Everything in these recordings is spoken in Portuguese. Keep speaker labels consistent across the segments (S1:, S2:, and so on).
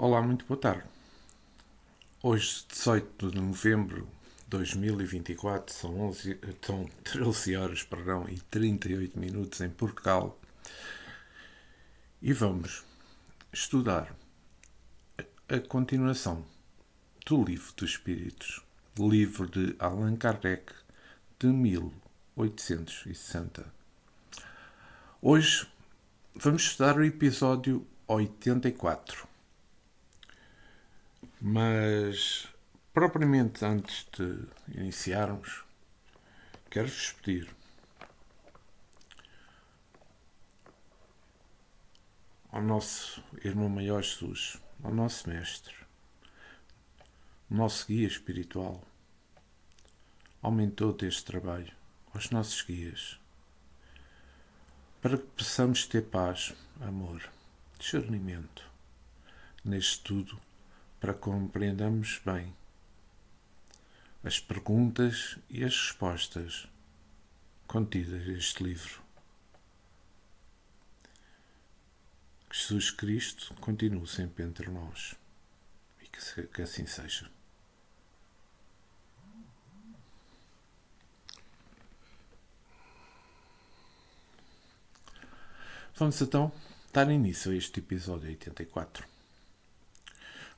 S1: Olá, muito boa tarde. Hoje, 18 de novembro de 2024, são 13 horas e 38 minutos em Portugal e vamos estudar a continuação do Livro dos Espíritos, livro de Allan Kardec, de 1860. Hoje vamos estudar o episódio 84. Mas, propriamente antes de iniciarmos, quero-vos pedir ao nosso irmão maior Jesus, ao nosso mestre, ao nosso guia espiritual, ao mentor deste trabalho, aos nossos guias, para que possamos ter paz, amor, discernimento neste tudo, para compreendermos bem as perguntas e as respostas contidas neste livro. Que Jesus Cristo continue sempre entre nós e que assim seja. Vamos então dar início a este episódio 84.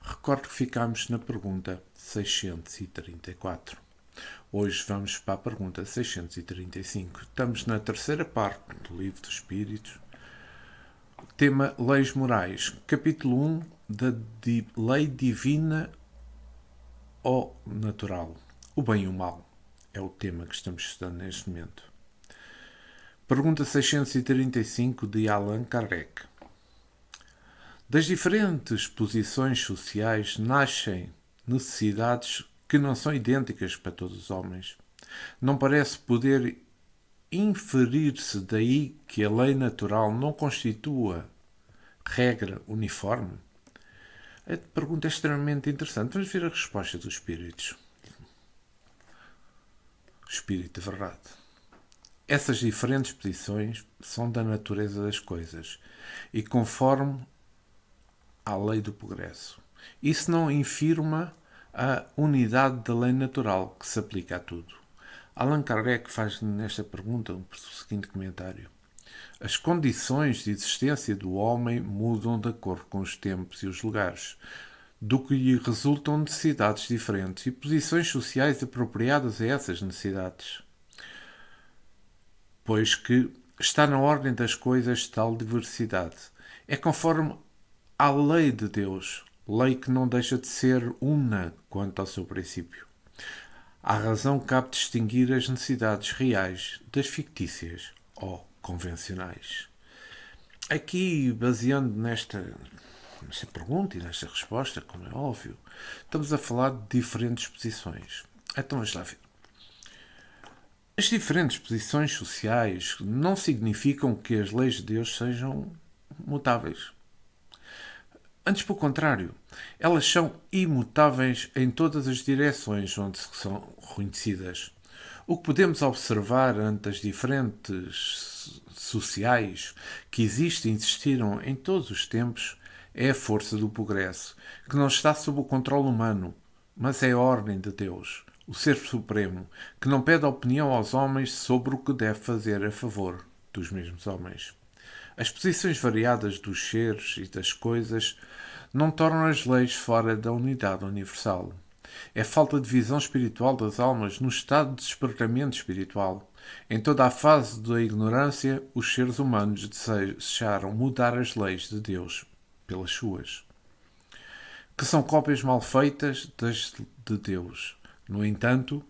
S1: Recordo que ficámos na pergunta 634. Hoje vamos para a pergunta 635. Estamos na terceira parte do Livro dos Espíritos. Tema Leis Morais. Capítulo 1 da Lei Divina ou Natural. O bem e o mal é o tema que estamos estudando neste momento. Pergunta 635 de Allan Kardec. Das diferentes posições sociais nascem necessidades que não são idênticas para todos os homens. Não parece poder inferir-se daí que a lei natural não constitua regra uniforme? A pergunta é extremamente interessante. Vamos ver a resposta dos espíritos. O espírito de verdade. Essas diferentes posições são da natureza das coisas e conforme à lei do progresso. Isso não infirma a unidade da lei natural que se aplica a tudo. Allan Kardec faz nesta pergunta o seguinte comentário. As condições de existência do homem mudam de acordo com os tempos e os lugares, do que lhe resultam necessidades diferentes e posições sociais apropriadas a essas necessidades. Pois que está na ordem das coisas tal diversidade. É conforme à lei de Deus, lei que não deixa de ser una quanto ao seu princípio. À razão cabe distinguir as necessidades reais das fictícias ou convencionais. Aqui, baseando nesta pergunta e nesta resposta, como é óbvio, estamos a falar de diferentes posições. Então vamos lá ver. As diferentes posições sociais não significam que as leis de Deus sejam mutáveis. Antes, pelo contrário, elas são imutáveis em todas as direções onde são reconhecidas. O que podemos observar ante as diferentes sociais que existem e existiram em todos os tempos é a força do progresso, que não está sob o controle humano, mas é a ordem de Deus, o Ser Supremo, que não pede opinião aos homens sobre o que deve fazer a favor dos mesmos homens. As posições variadas dos seres e das coisas não tornam as leis fora da unidade universal. É falta de visão espiritual das almas no estado de despertamento espiritual. Em toda a fase da ignorância, os seres humanos desejaram mudar as leis de Deus pelas suas, que são cópias mal feitas das de Deus. No entanto,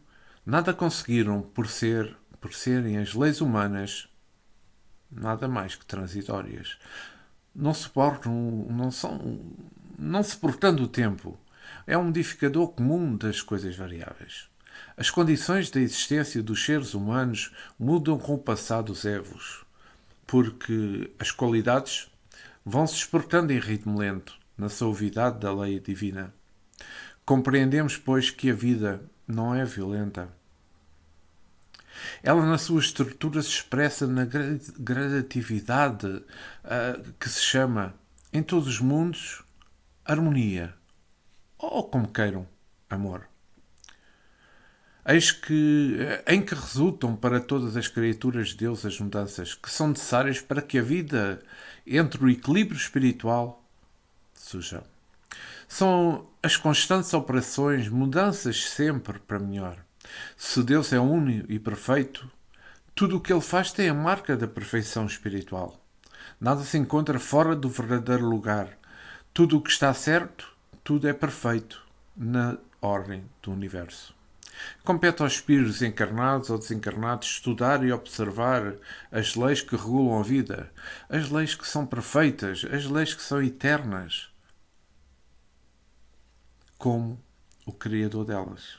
S1: nada conseguiram por serem as leis humanas nada mais que transitórias. Não se portando o tempo. É um modificador comum das coisas variáveis. As condições da existência dos seres humanos mudam com o passar dos évos, porque as qualidades vão se exportando em ritmo lento, na suavidade da lei divina. Compreendemos, pois, que a vida não é violenta. Ela, na sua estrutura, se expressa na gradatividade que se chama, em todos os mundos, harmonia, ou como queiram, amor. Eis que, em que resultam para todas as criaturas de Deus as mudanças que são necessárias para que a vida entre o equilíbrio espiritual surja. São as constantes operações, mudanças sempre para melhor. Se Deus é único e perfeito, tudo o que Ele faz tem a marca da perfeição espiritual. Nada se encontra fora do verdadeiro lugar. Tudo o que está certo, tudo é perfeito na ordem do universo. Compete aos espíritos encarnados ou desencarnados estudar e observar as leis que regulam a vida, as leis que são perfeitas, as leis que são eternas, como o Criador delas.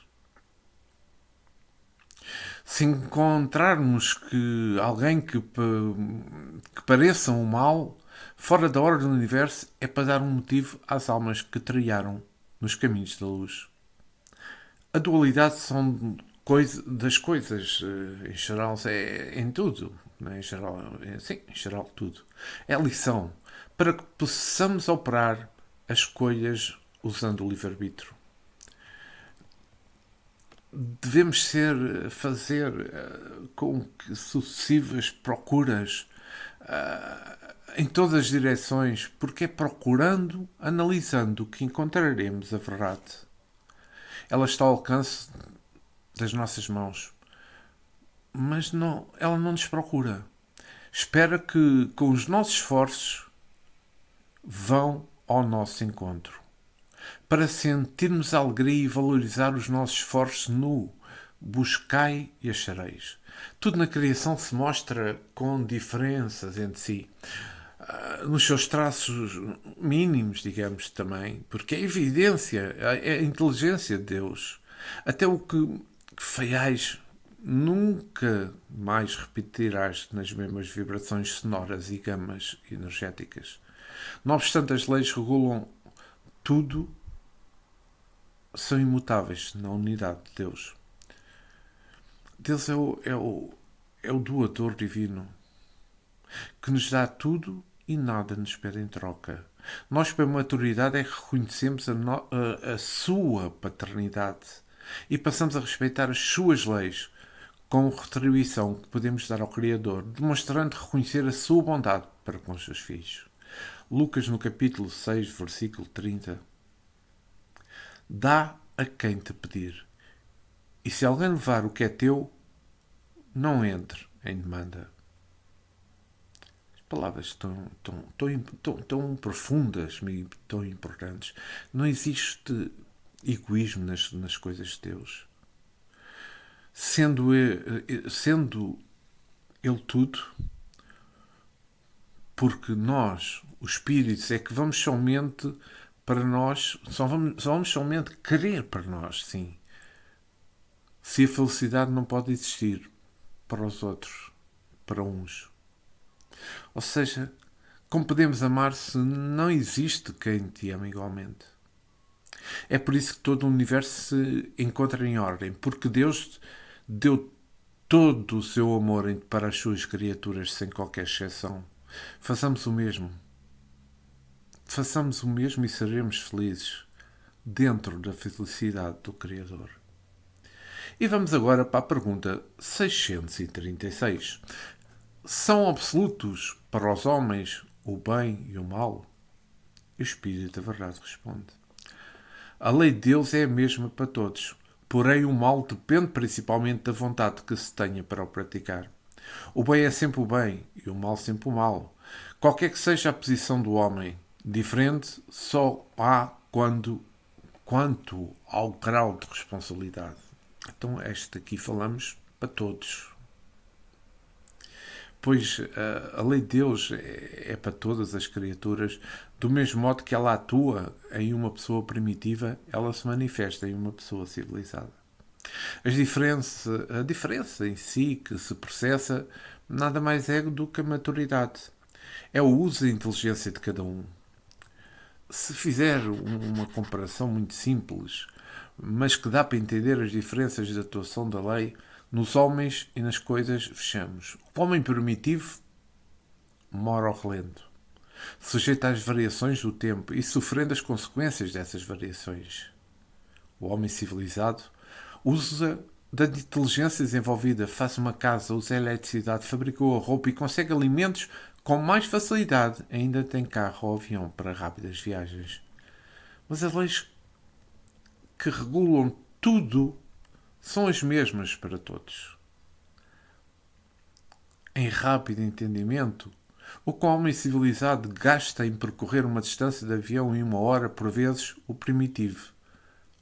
S1: Se encontrarmos que alguém que pareça um mal, fora da ordem do universo, é para dar um motivo às almas que trilharam nos caminhos da luz. A dualidade são das coisas, em geral, é em tudo. Em geral, sim, em geral tudo. É a lição para que possamos operar as escolhas usando o livre-arbítrio. Devemos fazer com que sucessivas procuras em todas as direções, porque é procurando, analisando que encontraremos a verdade. Ela está ao alcance das nossas mãos, mas não, ela não nos procura. Espera que, com os nossos esforços, vão ao nosso encontro. Para sentirmos a alegria e valorizar os nossos esforços no buscai e achareis. Tudo na criação se mostra com diferenças entre si. Nos seus traços mínimos, digamos também, porque é a evidência, é a inteligência de Deus. Até o que falhais nunca mais repetirás nas mesmas vibrações sonoras e gamas energéticas. Não obstante, as leis regulam tudo, são imutáveis na unidade de Deus. Deus é o doador divino que nos dá tudo e nada nos pede em troca. Nós, pela maturidade, é que reconhecemos a sua paternidade e passamos a respeitar as suas leis com retribuição que podemos dar ao Criador, demonstrando reconhecer a sua bondade para com os seus filhos. Lucas, no capítulo 6, versículo 30. Dá a quem te pedir. E se alguém levar o que é teu, não entre em demanda. Palavras tão profundas e tão importantes. Não existe egoísmo nas coisas de Deus. Sendo Ele tudo, porque nós, os espíritos, é que vamos somente para nós, só vamos somente querer para nós, sim. Se a felicidade não pode existir para os outros, para uns. Ou seja, como podemos amar se não existe quem te ama igualmente? É por isso que todo o universo se encontra em ordem, porque Deus deu todo o seu amor para as suas criaturas, sem qualquer exceção. Façamos o mesmo. Façamos o mesmo e seremos felizes dentro da felicidade do Criador. E vamos agora para a pergunta 636. São absolutos para os homens o bem e o mal? E o Espírito da Verdade responde. A lei de Deus é a mesma para todos, porém o mal depende principalmente da vontade que se tenha para o praticar. O bem é sempre o bem e o mal sempre o mal. Qualquer que seja a posição do homem, diferente só há quanto ao grau de responsabilidade. Então, este aqui falamos para todos. Pois a lei de Deus é para todas as criaturas, do mesmo modo que ela atua em uma pessoa primitiva, ela se manifesta em uma pessoa civilizada. A diferença em si que se processa nada mais é do que a maturidade. É o uso da inteligência de cada um. Se fizer uma comparação muito simples, mas que dá para entender as diferenças de atuação da lei, nos homens e nas coisas fechamos. O homem primitivo mora ao relento. sujeito às variações do tempo e sofrendo as consequências dessas variações. O homem civilizado usa da inteligência desenvolvida, faz uma casa, usa a eletricidade, fabricou a roupa e consegue alimentos com mais facilidade. Ainda tem carro ou avião para rápidas viagens. Mas as leis que regulam tudo são as mesmas para todos. Em rápido entendimento, o que o homem civilizado gasta em percorrer uma distância de avião em 1 hora, por vezes, o primitivo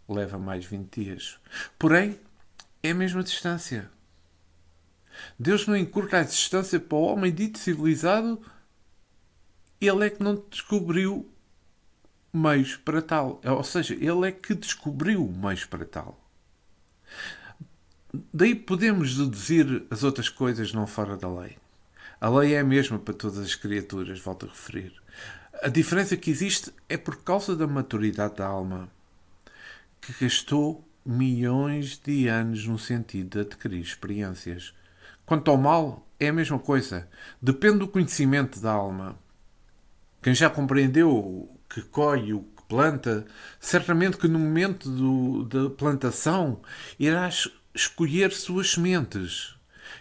S1: leva mais 20 dias. Porém, é a mesma distância. Deus não encurta a distância para o homem dito civilizado, ele é que não descobriu meios para tal. Ou seja, ele é que descobriu meios para tal. Daí podemos deduzir as outras coisas não fora da lei. A lei é a mesma para todas as criaturas, volto a referir. A diferença que existe é por causa da maturidade da alma, que gastou milhões de anos no sentido de adquirir experiências. Quanto ao mal, é a mesma coisa. Depende do conhecimento da alma. Quem já compreendeu o que colhe, o que planta, certamente que no momento da plantação irá escolher suas sementes.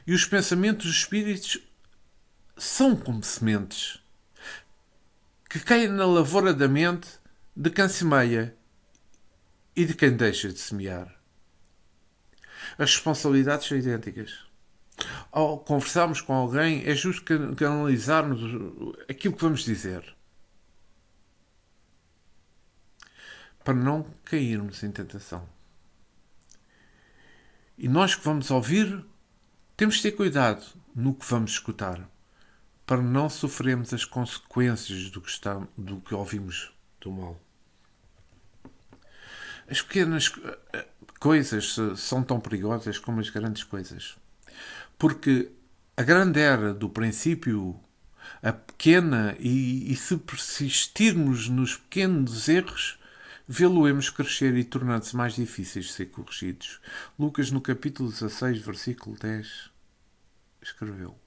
S1: E os pensamentos dos espíritos são como sementes que caem na lavoura da mente de quem semeia e de quem deixa de semear. As responsabilidades são idênticas. Ao conversarmos com alguém, é justo que analisarmos aquilo que vamos dizer, para não cairmos em tentação. E nós que vamos ouvir, temos de ter cuidado no que vamos escutar, para não sofrermos as consequências do que ouvimos do mal. As pequenas coisas são tão perigosas como as grandes coisas. Porque a grande era do princípio, a pequena, e se persistirmos nos pequenos erros, vê-lo-emos crescer e tornando-se mais difíceis de ser corrigidos. Lucas, no capítulo 16, versículo 10, escreveu: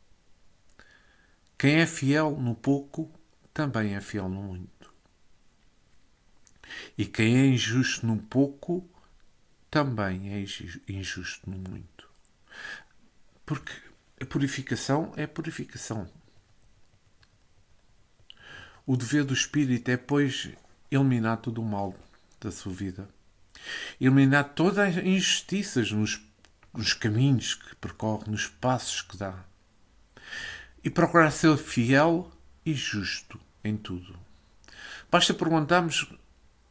S1: quem é fiel no pouco, também é fiel no muito. E quem é injusto no pouco, também é injusto no muito. Porque a purificação é a purificação. O dever do espírito é, pois, eliminar todo o mal da sua vida. Eliminar todas as injustiças nos caminhos que percorre, nos passos que dá. E procurar ser fiel e justo em tudo. Basta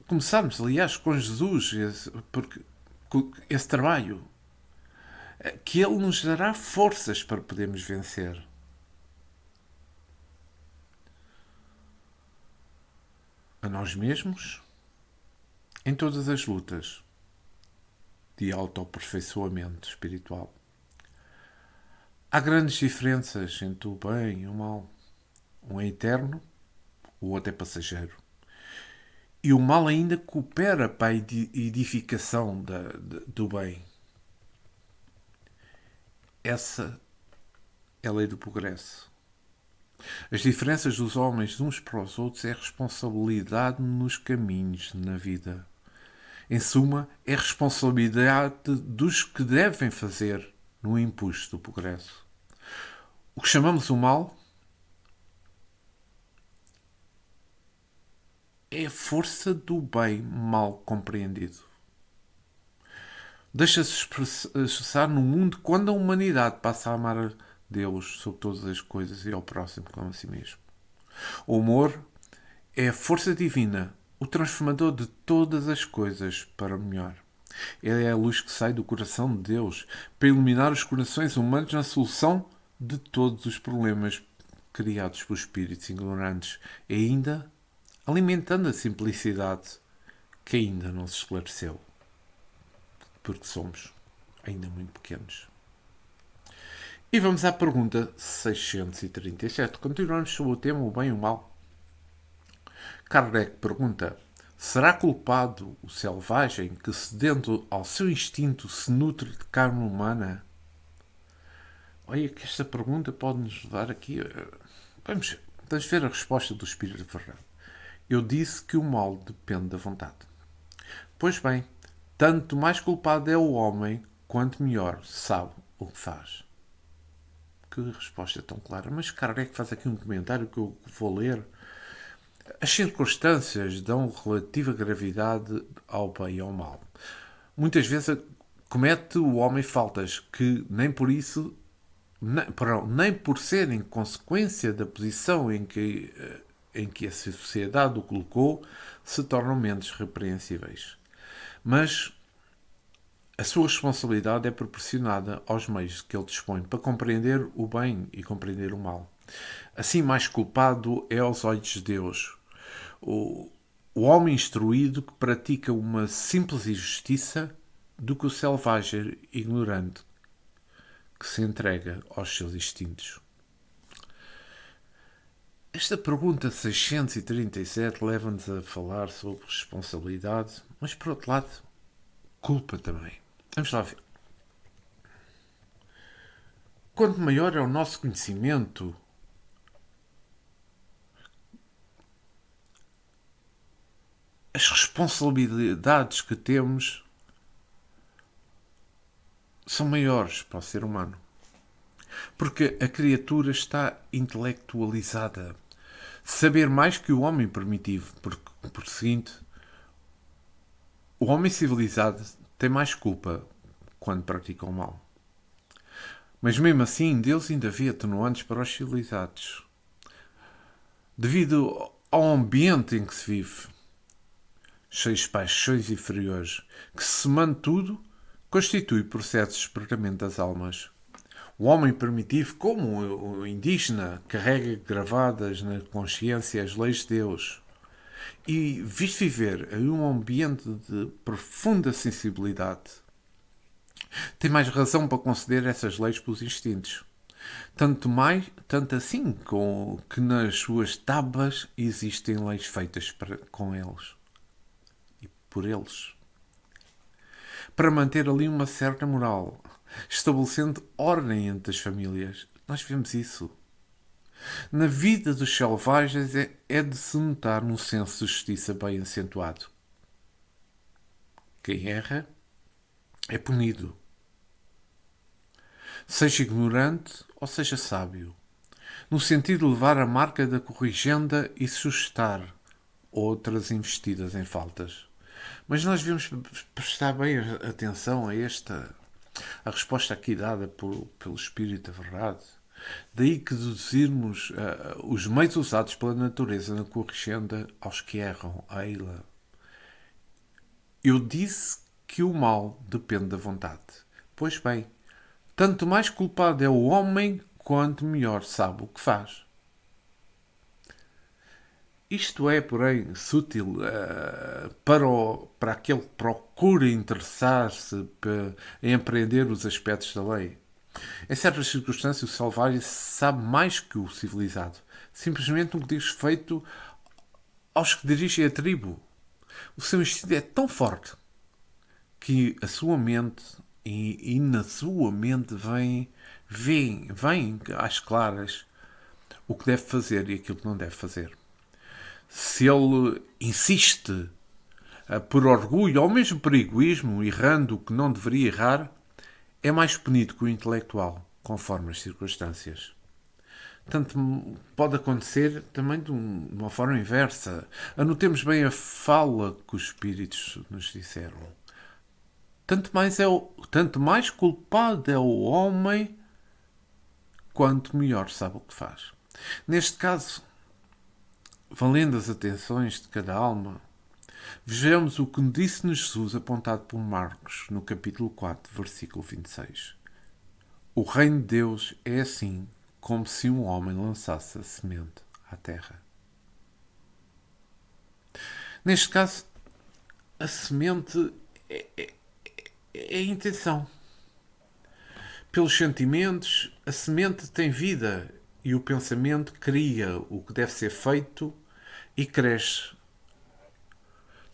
S1: começarmos, aliás, com Jesus, porque esse trabalho, que Ele nos dará forças para podermos vencer. A nós mesmos, em todas as lutas de autoaperfeiçoamento espiritual. Há grandes diferenças entre o bem e o mal. Um é eterno, o outro é passageiro. E o mal ainda coopera para a edificação do bem. Essa é a lei do progresso. As diferenças dos homens uns para os outros é a responsabilidade nos caminhos na vida. Em suma, é a responsabilidade dos que devem fazer no impulso do progresso. O que chamamos o mal é a força do bem mal compreendido. Deixa-se expressar no mundo quando a humanidade passa a amar a Deus sobre todas as coisas e ao próximo como a si mesmo. O amor é a força divina, o transformador de todas as coisas para o melhor. Ele é a luz que sai do coração de Deus para iluminar os corações humanos na solução de todos os problemas criados por espíritos ignorantes e ainda alimentando a simplicidade que ainda não se esclareceu, porque somos ainda muito pequenos. E vamos à pergunta 637. Continuamos sobre o tema o bem e o mal. Kardec pergunta: será culpado o selvagem que, cedendo ao seu instinto, se nutre de carne humana? Olha que esta pergunta pode nos levar aqui. Vamos Vamos ver a resposta do Espírito de Verdade. Eu disse que o mal depende da vontade. Pois bem, tanto mais culpado é o homem, quanto melhor sabe o que faz. Que resposta tão clara. Mas Kardec faz aqui um comentário que eu vou ler. As circunstâncias dão relativa gravidade ao bem e ao mal. Muitas vezes comete o homem faltas que nem por isso, nem por serem consequência da posição em que a sociedade o colocou, se tornam menos repreensíveis. Mas a sua responsabilidade é proporcionada aos meios que ele dispõe para compreender o bem e compreender o mal. Assim, mais culpado é aos olhos de Deus o homem instruído que pratica uma simples injustiça do que o selvagem ignorante que se entrega aos seus instintos. Esta pergunta 637 leva-nos a falar sobre responsabilidade, mas por outro lado, culpa também. Vamos lá ver. Quanto maior é o nosso conhecimento, as responsabilidades que temos são maiores para o ser humano. Porque a criatura está intelectualizada. Saber mais que o homem primitivo. Por seguinte, o homem civilizado tem mais culpa quando pratica o mal. Mas mesmo assim, Deus ainda vê atenuantes para os civilizados. Devido ao ambiente em que se vive, cheios de paixões inferiores, que se somando tudo, constitui processo de espertamento das almas. O homem primitivo, como o indígena, carrega gravadas na consciência as leis de Deus. E, visto viver em um ambiente de profunda sensibilidade, tem mais razão para conceder essas leis pelos instintos. Tanto assim que nas suas tábuas existem leis feitas com eles e por eles. Para manter ali uma certa moral, estabelecendo ordem entre as famílias. Nós vemos isso. Na vida dos selvagens é de se notar um senso de justiça bem acentuado. Quem erra é punido. Seja ignorante ou seja sábio, no sentido de levar a marca da corrigenda e suscitar outras investidas em faltas. Mas nós devemos prestar bem atenção a resposta aqui dada pelo Espírito da Verdade. Daí que deduzirmos os meios usados pela natureza na corrigenda aos que erram a ela. Eu disse que o mal depende da vontade. Pois bem, tanto mais culpado é o homem, quanto melhor sabe o que faz. Isto é, porém, sutil para aquele que procura interessar-se em aprender os aspectos da lei. Em certas circunstâncias, o selvagem sabe mais que o civilizado. Simplesmente no que diz respeito aos que dirigem a tribo. O seu instinto é tão forte que a sua mente e na sua mente vem às claras o que deve fazer e aquilo que não deve fazer. Se ele insiste por orgulho ou mesmo por egoísmo, errando o que não deveria errar, é mais punido que o intelectual, conforme as circunstâncias. Tanto pode acontecer também de uma forma inversa. Anotemos bem a fala que os espíritos nos disseram. Tanto mais culpado é o homem, quanto melhor sabe o que faz. Neste caso, valendo as atenções de cada alma, vejamos o que disse-nos Jesus apontado por Marcos, no capítulo 4, versículo 26. O reino de Deus é assim, como se um homem lançasse a semente à terra. Neste caso, a semente é a intenção. Pelos sentimentos, a semente tem vida e o pensamento cria o que deve ser feito e cresce,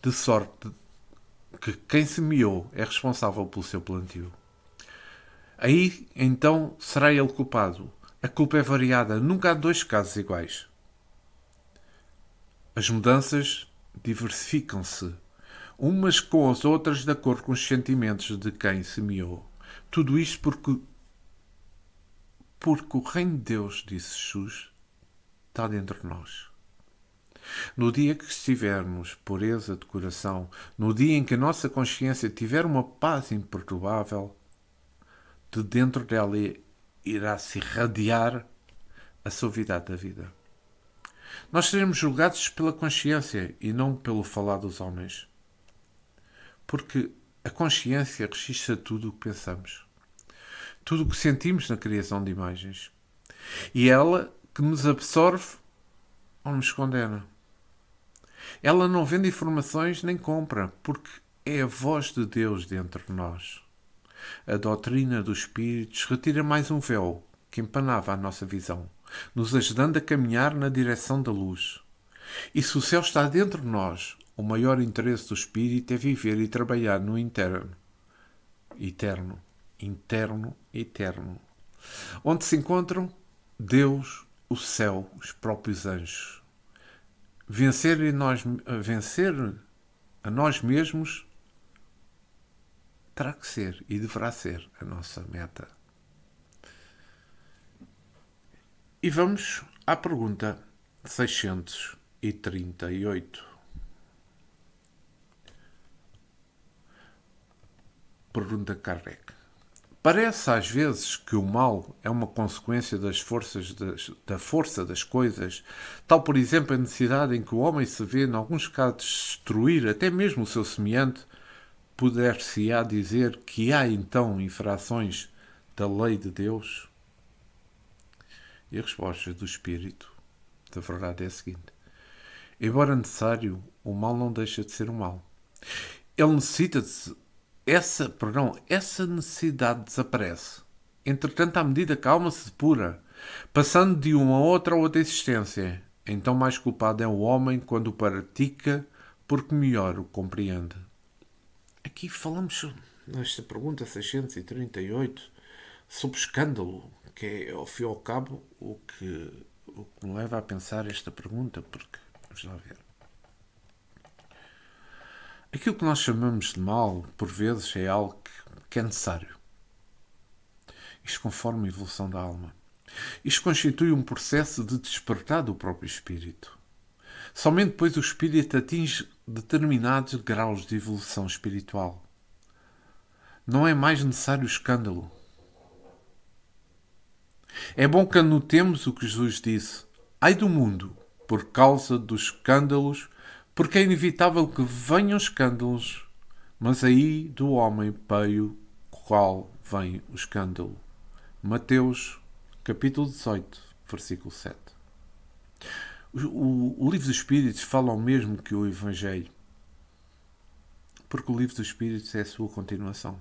S1: de sorte que quem semeou é responsável pelo seu plantio. Aí, então, será ele culpado. A culpa é variada. Nunca há dois casos iguais. As mudanças diversificam-se umas com as outras de acordo com os sentimentos de quem semeou. Tudo isto porque o reino de Deus, disse Jesus, está dentro de nós. No dia que estivermos pureza de coração, no dia em que a nossa consciência tiver uma paz imperturbável, de dentro dela irá se irradiar a suavidade da vida. Nós seremos julgados pela consciência e não pelo falar dos homens. Porque a consciência registra tudo o que pensamos, tudo o que sentimos na criação de imagens. E é ela que nos absorve ou nos condena. Ela não vende informações nem compra, porque é a voz de Deus dentro de nós. A doutrina dos Espíritos retira mais um véu que empanava a nossa visão, nos ajudando a caminhar na direção da luz. E se o céu está dentro de nós, o maior interesse do Espírito é viver e trabalhar no interno. Eterno. Onde se encontram Deus, o céu, os próprios anjos. Vencer a nós mesmos terá que ser e deverá ser a nossa meta. E vamos à pergunta 638. Pergunta Kardec. Parece às vezes que o mal é uma consequência da força das coisas, tal por exemplo a necessidade em que o homem se vê, em alguns casos, destruir até mesmo o seu semelhante, poder-se-á dizer que há então infrações da lei de Deus? E a resposta do Espírito da verdade é a seguinte: embora necessário, o mal não deixa de ser o mal. Ele necessita de essa necessidade desaparece. Entretanto, à medida que a alma se depura, passando de uma a outra existência, então mais culpado é o homem quando o pratica, porque melhor o compreende. Aqui falamos, nesta pergunta 638, sobre escândalo, que é, ao fim e ao cabo, o que me leva a pensar esta pergunta, porque, vamos lá ver. Aquilo que nós chamamos de mal, por vezes, é algo que é necessário. Isto conforme a evolução da alma. Isto constitui um processo de despertar do próprio espírito. Somente depois o espírito atinge determinados graus de evolução espiritual. Não é mais necessário o escândalo. É bom que anotemos o que Jesus disse: ai do mundo, por causa dos escândalos, porque é inevitável que venham escândalos, mas aí do homem peio qual vem o escândalo. Mateus, capítulo 18, versículo 7. O Livro dos Espíritos fala o mesmo que o Evangelho, porque o Livro dos Espíritos é a sua continuação.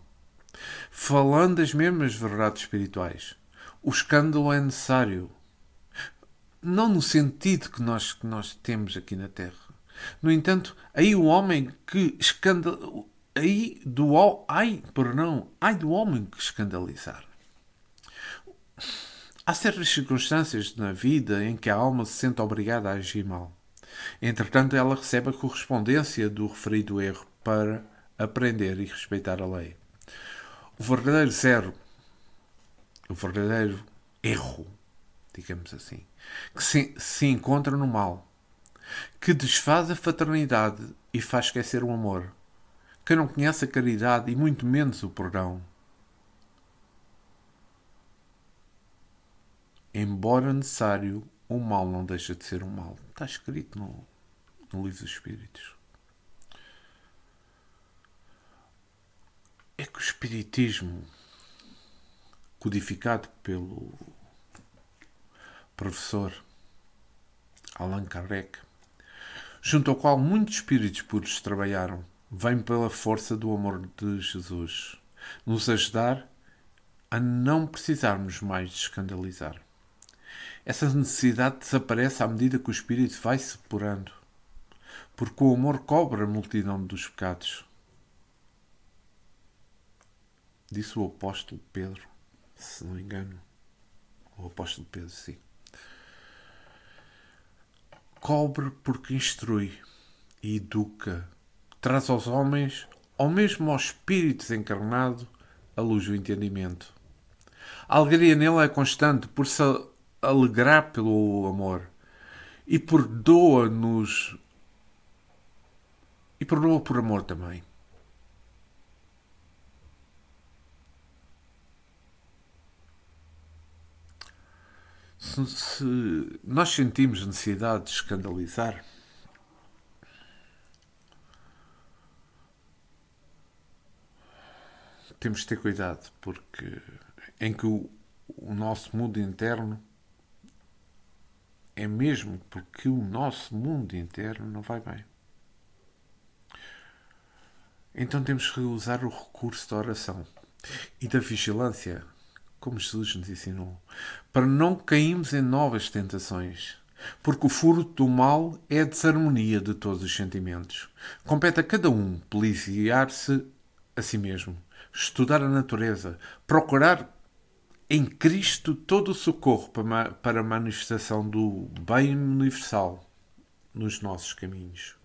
S1: Falando as mesmas verdades espirituais, o escândalo é necessário, não no sentido que nós temos aqui na Terra. No entanto, aí o homem que ai do homem que escandalizar. Há certas circunstâncias na vida em que a alma se sente obrigada a agir mal. Entretanto, ela recebe a correspondência do referido erro para aprender e respeitar a lei. O verdadeiro erro, digamos assim, que se encontra no mal, que desfaz a fraternidade e faz esquecer o amor, que não conhece a caridade e muito menos o perdão. Embora necessário, o mal não deixa de ser um mal. Está escrito no Livro dos Espíritos. É que o Espiritismo, codificado pelo professor Allan Kardec, junto ao qual muitos espíritos puros trabalharam, vem pela força do amor de Jesus, nos ajudar a não precisarmos mais de escandalizar. Essa necessidade desaparece à medida que o espírito vai se depurando, porque o amor cobre a multidão dos pecados. Disse o apóstolo Pedro, se não me engano. O apóstolo Pedro, sim. cobre porque instrui e educa, traz aos homens, ou mesmo ao espírito encarnado, a luz do entendimento. A alegria nele é constante por se alegrar pelo amor e perdoa-nos e perdoa por amor também. Se nós sentimos necessidade de escandalizar, temos de ter cuidado, porque em que o nosso mundo interno é mesmo porque o nosso mundo interno não vai bem. Então temos que usar o recurso da oração e da vigilância, como Jesus nos ensinou, para não cairmos em novas tentações. Porque o fruto do mal é a desarmonia de todos os sentimentos. Compete a cada um policiar-se a si mesmo, estudar a natureza, procurar em Cristo todo o socorro para a manifestação do bem universal nos nossos caminhos.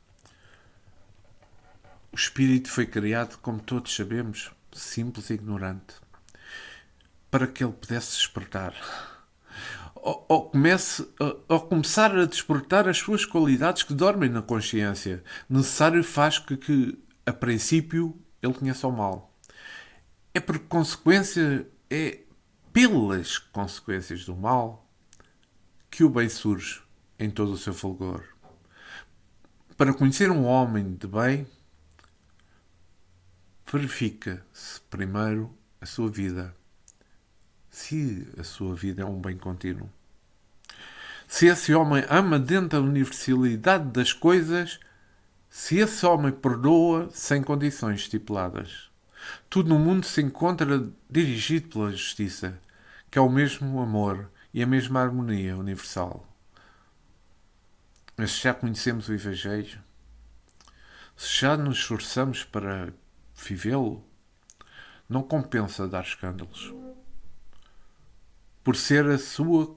S1: O espírito foi criado, como todos sabemos, simples e ignorante, para que ele pudesse despertar. Ao começar a despertar as suas qualidades que dormem na consciência, necessário faz que a princípio, ele conheça o mal. É por consequência, é pelas consequências do mal que o bem surge em todo o seu fulgor. Para conhecer um homem de bem, verifica-se primeiro a sua vida. Se a sua vida é um bem contínuo. Se esse homem ama dentro da universalidade das coisas, se esse homem perdoa sem condições estipuladas. Tudo no mundo se encontra dirigido pela justiça, que é o mesmo amor e a mesma harmonia universal. Mas se já conhecemos o Evangelho, se já nos esforçamos para vivê-lo, não compensa dar escândalos. Por ser a sua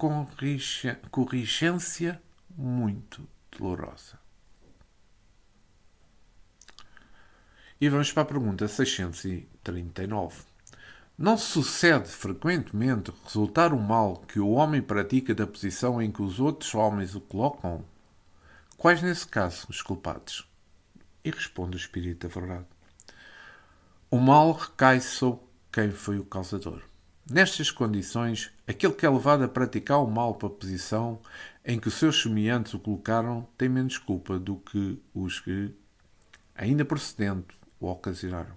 S1: corrigência muito dolorosa. E vamos para a pergunta 639. Não sucede frequentemente resultar o mal que o homem pratica da posição em que os outros homens o colocam? Quais, nesse caso, os culpados? E responde o Espírito da Verdade. O mal recai sobre quem foi o causador. Nestas condições, aquele que é levado a praticar o mal para a posição em que os seus semelhantes o colocaram tem menos culpa do que os que, ainda procedendo, o ocasionaram.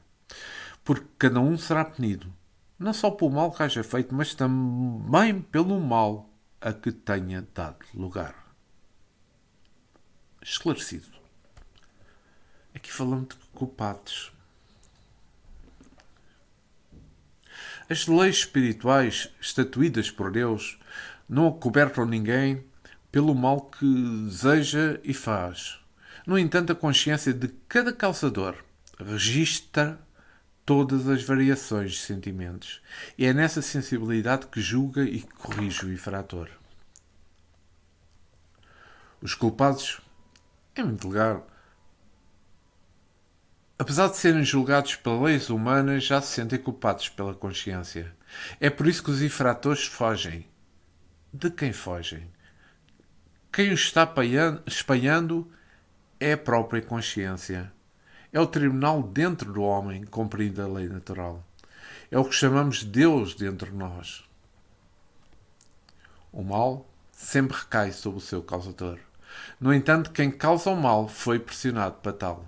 S1: Porque cada um será punido, não só pelo mal que haja feito, mas também pelo mal a que tenha dado lugar. Esclarecido. Aqui falamos de culpados. As leis espirituais estatuídas por Deus não acobertam ninguém pelo mal que deseja e faz. No entanto, a consciência de cada causador registra todas as variações de sentimentos. E é nessa sensibilidade que julga e corrige o infrator. Os culpados é muito legal. Apesar de serem julgados pelas leis humanas, já se sentem culpados pela consciência. É por isso que os infratores fogem. De quem fogem? Quem os está espalhando é a própria consciência. É o tribunal dentro do homem, cumprindo a lei natural. É o que chamamos de Deus dentro de nós. O mal sempre recai sobre o seu causador. No entanto, quem causa o mal foi pressionado para tal.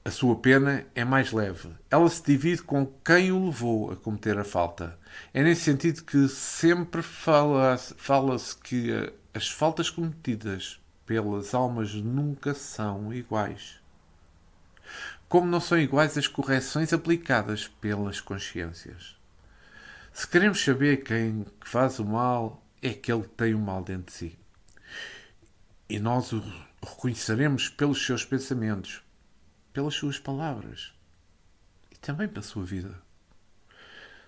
S1: A sua pena é mais leve. Ela se divide com quem o levou a cometer a falta. É nesse sentido que sempre fala-se que as faltas cometidas pelas almas nunca são iguais. Como não são iguais as correções aplicadas pelas consciências. Se queremos saber quem faz o mal, é aquele que tem o mal dentro de si. E nós o reconheceremos pelos seus pensamentos, pelas suas palavras e também pela sua vida.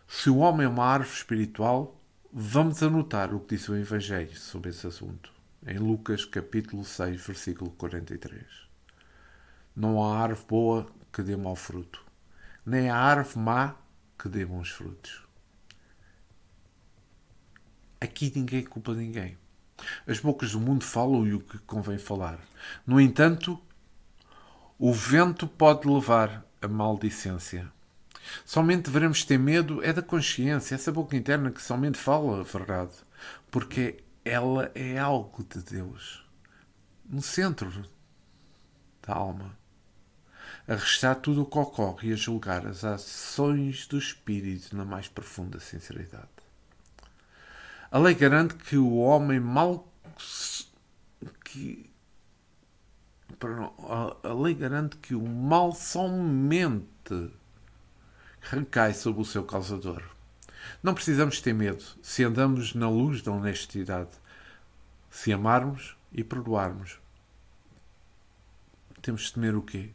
S1: Se o homem é uma árvore espiritual, vamos anotar o que disse o Evangelho sobre esse assunto. em Lucas capítulo 6, versículo 43. Não há árvore boa que dê mau fruto, nem há árvore má que dê bons frutos. Aqui ninguém culpa ninguém. As bocas do mundo falam e o que convém falar. No entanto, o vento pode levar a maldicência. Somente devemos ter medo é da consciência, essa boca interna que somente fala a verdade, porque ela é algo de Deus, no centro da alma, a restar tudo o que ocorre e a julgar as ações do Espírito na mais profunda sinceridade. A lei garante que o homem mal que a lei garante que o mal somente recai sobre o seu causador. Não precisamos ter medo se andamos na luz da honestidade, se amarmos e perdoarmos. Temos de temer o quê?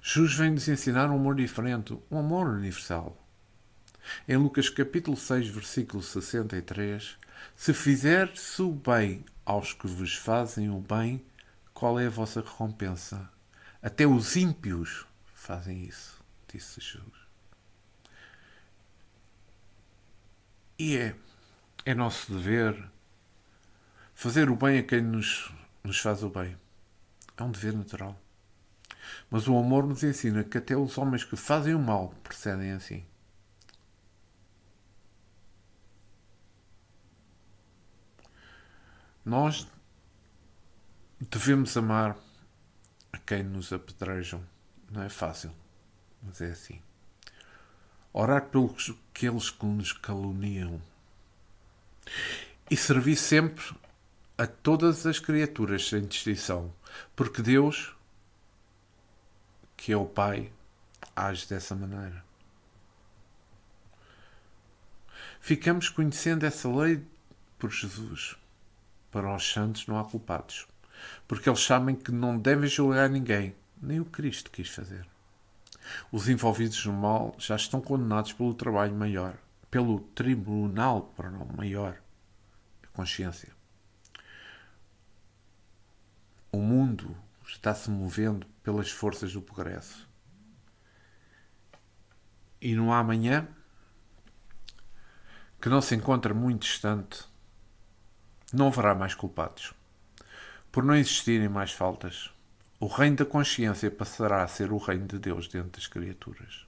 S1: Jesus vem nos ensinar um amor diferente, um amor universal. Em Lucas capítulo 6, versículo 63, se fizer-se o bem aos que vos fazem o bem, qual é a vossa recompensa? Até os ímpios fazem isso, disse Jesus. E é nosso dever fazer o bem a quem nos faz o bem. É um dever natural. Mas o amor nos ensina que até os homens que fazem o mal procedem assim. Nós devemos amar a quem nos apedrejam. Não é fácil, mas é assim. Orar pelos aqueles que nos caluniam. E servir sempre a todas as criaturas sem distinção. Porque Deus, que é o Pai, age dessa maneira. Ficamos conhecendo essa lei por Jesus. Para os santos não há culpados. Porque eles sabem que não devem julgar ninguém. Nem o Cristo quis fazer. Os envolvidos no mal já estão condenados pelo trabalho maior. Pelo tribunal maior. A consciência. O mundo está-se movendo pelas forças do progresso. E no amanhã, que não se encontra muito distante, não haverá mais culpados. Por não existirem mais faltas, o reino da consciência passará a ser o reino de Deus dentro das criaturas.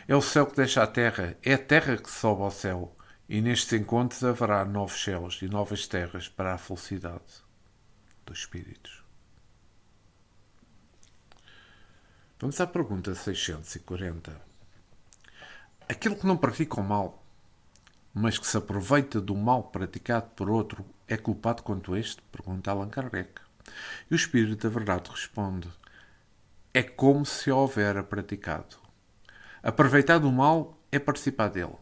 S1: É o céu que deixa a terra, é a terra que sobe ao céu, e nestes encontros haverá novos céus e novas terras para a felicidade dos espíritos. Vamos à pergunta 640. Aquele que não pratica o mal, mas que se aproveita do mal praticado por outro, é culpado quanto este? Pergunta Allan Kardec. E o Espírito da Verdade responde: é como se houvera praticado. Aproveitar do mal é participar dele.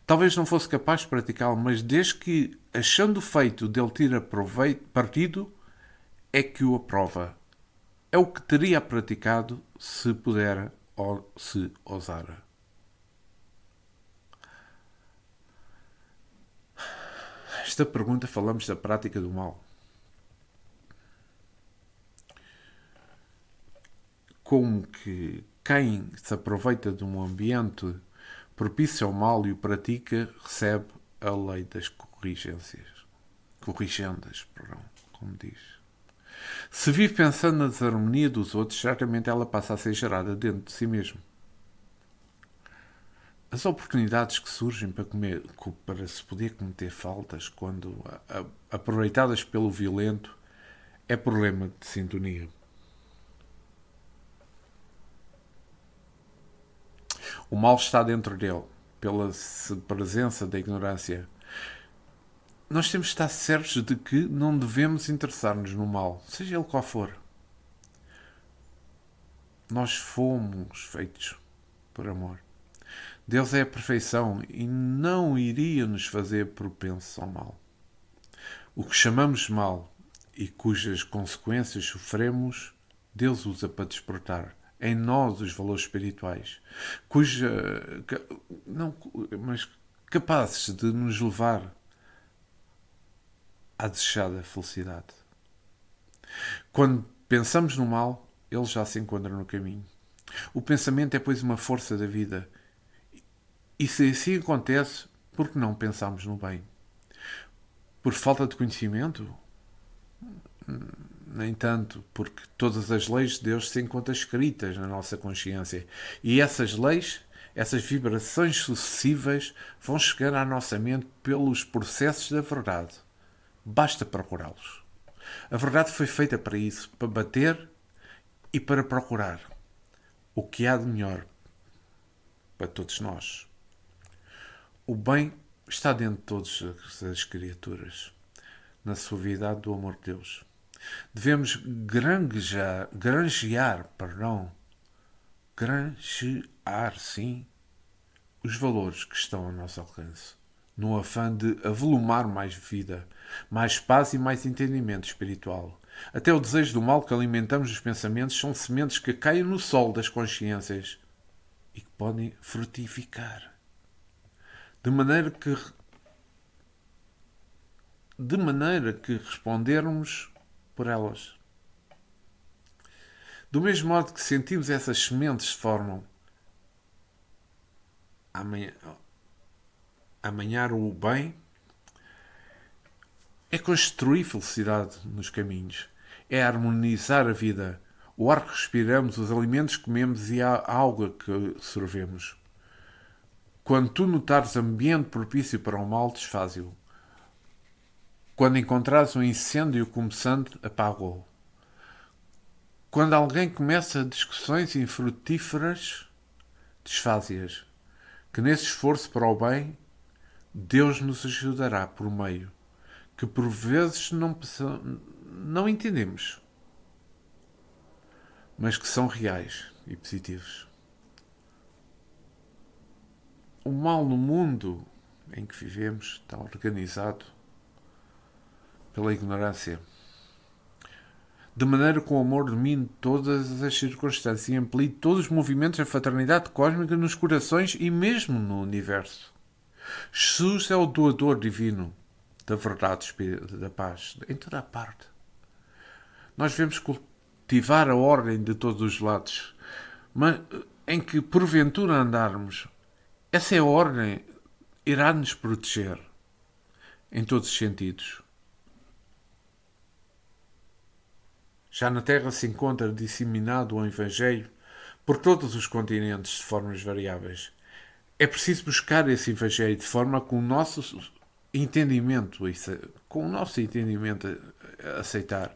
S1: Talvez não fosse capaz de praticá-lo, mas desde que, achando feito dele tira partido, é que o aprova. É o que teria praticado se pudera ou se ousara. Esta pergunta falamos da prática do mal. Como que quem se aproveita de um ambiente propício ao mal e o pratica, recebe a lei das corrigendas, como diz. Se vive pensando na desarmonia dos outros, certamente ela passa a ser gerada dentro de si mesmo. As oportunidades que surgem para se poder cometer faltas, quando aproveitadas pelo violento, é problema de sintonia. O mal está dentro dele, pela presença da ignorância. Nós temos de estar certos de que não devemos interessar-nos no mal, seja ele qual for. Nós fomos feitos por amor. Deus é a perfeição e não iria nos fazer propensos ao mal. O que chamamos de mal e cujas consequências sofremos, Deus usa para despertar em nós os valores espirituais, mas capazes de nos levar à desejada felicidade. Quando pensamos no mal, ele já se encontra no caminho. O pensamento é, pois, uma força da vida. E se assim acontece, por que não pensamos no bem? Por falta de conhecimento? Nem tanto, porque todas as leis de Deus se encontram escritas na nossa consciência. E essas leis, essas vibrações sucessivas, vão chegar à nossa mente pelos processos da verdade. Basta procurá-los. A verdade foi feita para isso, para bater e para procurar o que há de melhor para todos nós. O bem está dentro de todas as criaturas, na suavidade do amor de Deus. Devemos granjear, sim, os valores que estão ao nosso alcance, no afã de avolumar mais vida, mais paz e mais entendimento espiritual. Até o desejo do mal que alimentamos nos pensamentos são sementes que caem no solo das consciências e que podem frutificar. De maneira que respondermos por elas. Do mesmo modo que sentimos essas sementes se formam amanhar o bem, é construir felicidade nos caminhos, é harmonizar a vida, o ar que respiramos, os alimentos que comemos e a água que sorvemos. Quando tu notares ambiente propício para o mal, desfaz-o. Quando encontrares um incêndio começando, apaga-o. Quando alguém começa discussões infrutíferas, desfaz-as. Que nesse esforço para o bem, Deus nos ajudará por meio, que por vezes não entendemos, mas que são reais e positivos. O mal no mundo em que vivemos está organizado pela ignorância, de maneira que o amor domine todas as circunstâncias e amplie todos os movimentos da fraternidade cósmica nos corações e mesmo no universo. Jesus é o doador divino da verdade, da paz, em toda a parte. Nós devemos cultivar a ordem de todos os lados, mas em que porventura andarmos, essa é a ordem irá nos proteger em todos os sentidos. Já na Terra se encontra disseminado o Evangelho por todos os continentes de formas variáveis. É preciso buscar esse Evangelho de forma com o nosso entendimento, aceitar.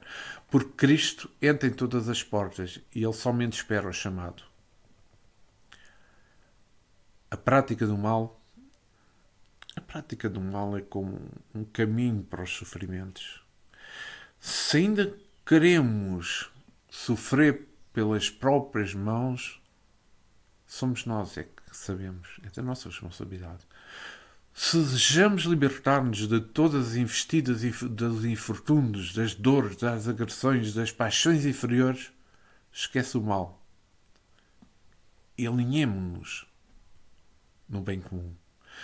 S1: Porque Cristo entra em todas as portas e Ele somente espera o chamado. A prática do mal é como um caminho para os sofrimentos. Se ainda queremos sofrer pelas próprias mãos, somos nós é que sabemos, é da nossa responsabilidade. Se desejamos libertar-nos de todas as investidas dos infortúnios, das dores, das agressões, das paixões inferiores, esquece o mal e alinhemo-nos no bem comum,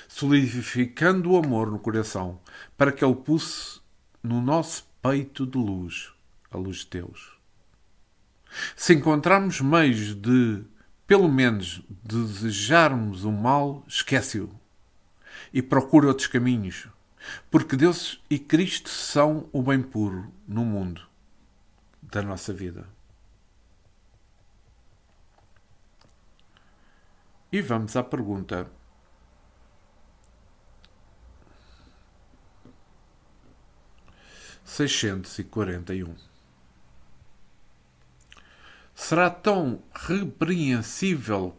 S1: solidificando o amor no coração, para que ele pulse no nosso peito de luz, a luz de Deus. Se encontrarmos meios de, pelo menos, desejarmos o mal, esquece-o e procura outros caminhos, porque Deus e Cristo são o bem puro no mundo da nossa vida. E vamos à pergunta 641. Será tão repreensível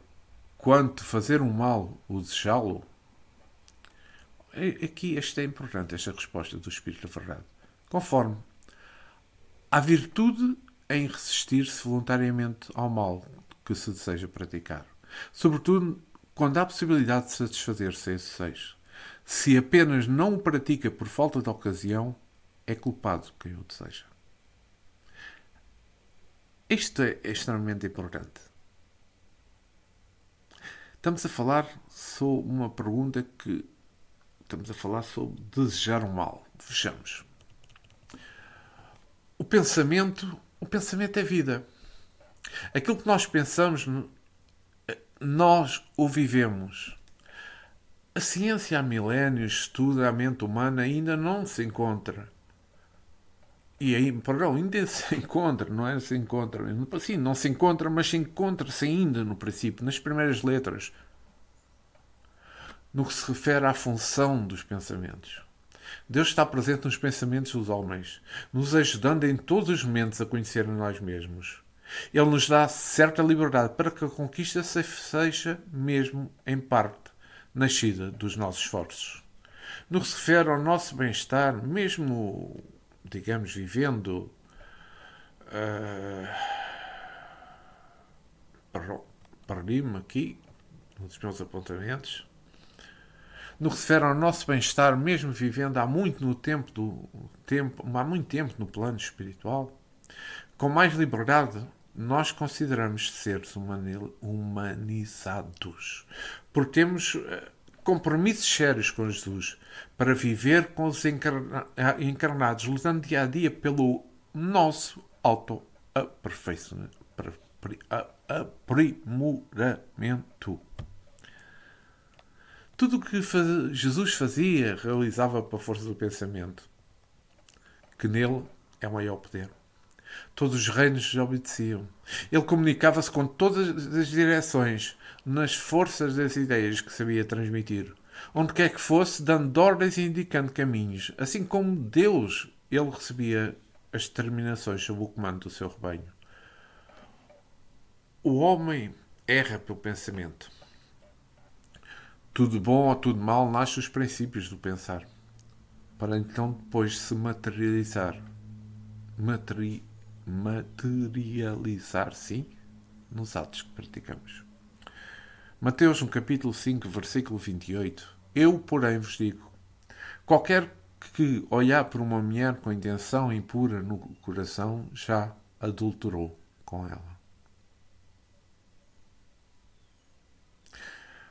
S1: quanto fazer um mal o desejá-lo? Aqui esta é importante, esta resposta do Espírito da Verdade. Conforme há virtude em resistir-se voluntariamente ao mal que se deseja praticar. Sobretudo quando há possibilidade de satisfazer-se esse desejo. Se apenas não o pratica por falta de ocasião, é culpado quem o deseja. Isto é extremamente importante. Estamos a falar sobre uma pergunta que... Estamos a falar sobre desejar o mal. Vejamos. o pensamento é vida. Aquilo que nós pensamos, nós o vivemos. A ciência há milénios estuda a mente humana e ainda não se encontra. E aí, perdão, ainda se encontra, não é? Se encontra. Sim, não se encontra, mas se encontra-se ainda no princípio, nas primeiras letras, no que se refere à função dos pensamentos. Deus está presente nos pensamentos dos homens, nos ajudando em todos os momentos a conhecer a nós mesmos. Ele nos dá certa liberdade para que a conquista seja, mesmo em parte, nascida dos nossos esforços. No que se refere ao nosso bem-estar, mesmo, digamos, vivendo. Perdi-me aqui, nos meus apontamentos. No que se refere ao nosso bem-estar, mesmo vivendo há muito tempo no plano espiritual, com mais liberdade, nós consideramos seres humanizados, porque temos compromissos sérios com Jesus para viver com os encarnados, lutando dia a dia pelo nosso auto-aprimoramento. Tudo o que Jesus fazia, realizava pela força do pensamento, que nele é o maior poder. Todos os reinos lhe obedeciam. Ele comunicava-se com todas as direções, nas forças das ideias que sabia transmitir. Onde quer que fosse, dando ordens e indicando caminhos. Assim como Deus, ele recebia as determinações sob o comando do seu rebanho. O homem erra pelo pensamento. Tudo bom ou tudo mal nasce dos princípios do pensar, para então depois se materializar, sim, nos atos que praticamos. Mateus, no capítulo 5, versículo 28. Eu, porém, vos digo, qualquer que olhar por uma mulher com intenção impura no coração, já adulterou com ela.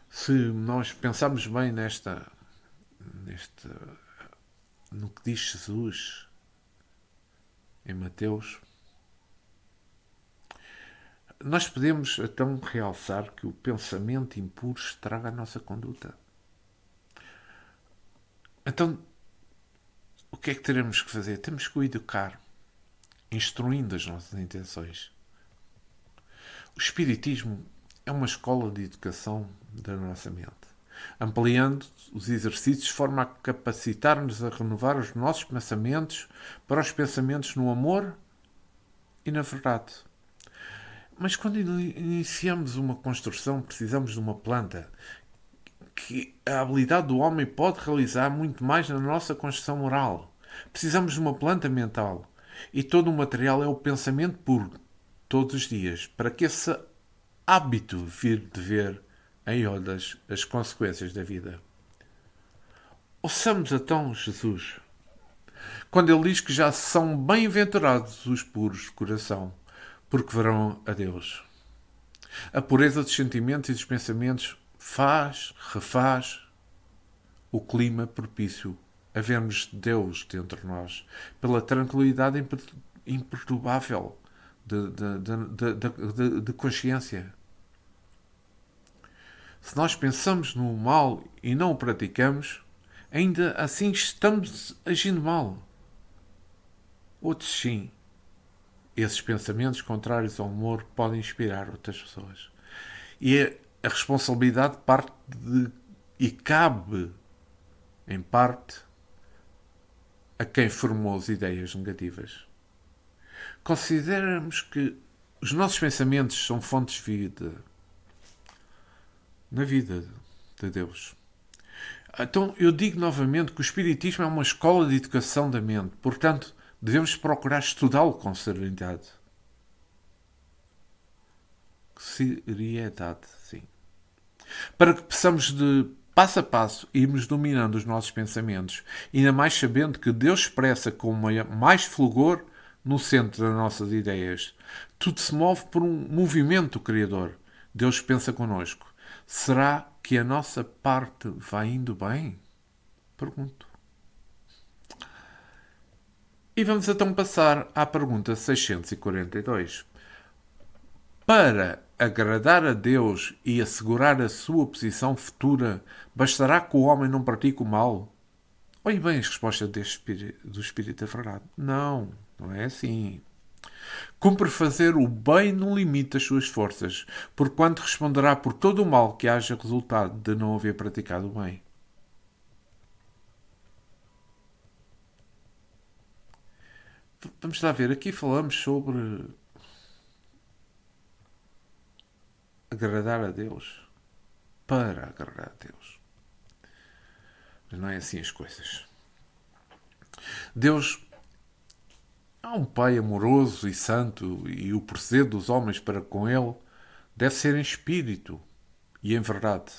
S1: Se nós pensarmos bem no que diz Jesus em Mateus, nós podemos então realçar que o pensamento impuro estraga a nossa conduta. Então, o que é que teremos que fazer? Temos que o educar, instruindo as nossas intenções. O Espiritismo é uma escola de educação da nossa mente, ampliando os exercícios de forma a capacitar-nos a renovar os nossos pensamentos para os pensamentos no amor e na verdade. Mas quando iniciamos uma construção, precisamos de uma planta que a habilidade do homem pode realizar muito mais na nossa construção moral. Precisamos de uma planta mental e todo o material é o pensamento puro, todos os dias, para que esse hábito vir de ver em olhos as consequências da vida. Ouçamos então Jesus, quando ele diz que já são bem-aventurados os puros de coração, porque verão a Deus. A pureza dos sentimentos e dos pensamentos refaz o clima propício a vermos Deus dentro de nós, pela tranquilidade imperturbável de consciência. Se nós pensamos no mal e não o praticamos, ainda assim estamos agindo mal. Outros sim. Esses pensamentos contrários ao amor podem inspirar outras pessoas. E a responsabilidade cabe, em parte, a quem formou as ideias negativas. Consideramos que os nossos pensamentos são fontes de vida na vida de Deus. Então, eu digo novamente que o Espiritismo é uma escola de educação da mente. Portanto, devemos procurar estudá-lo com serenidade. Seriedade, sim. Para que possamos, de passo a passo, irmos dominando os nossos pensamentos, ainda mais sabendo que Deus expressa com mais fulgor no centro das nossas ideias. Tudo se move por um movimento criador. Deus pensa connosco. Será que a nossa parte vai indo bem? Pergunto. E vamos então passar à pergunta 642. Para agradar a Deus e assegurar a sua posição futura, bastará que o homem não pratique o mal? Olhe bem as respostas do Espírito da Verdade. Não, não é assim. Cumpre fazer o bem no limite das suas forças, porquanto responderá por todo o mal que haja resultado de não haver praticado o bem. Vamos lá ver, aqui falamos sobre agradar a Deus, para agradar a Deus. Mas não é assim as coisas. Deus há um Pai amoroso e santo e o proceder dos homens para com Ele deve ser em espírito e em verdade.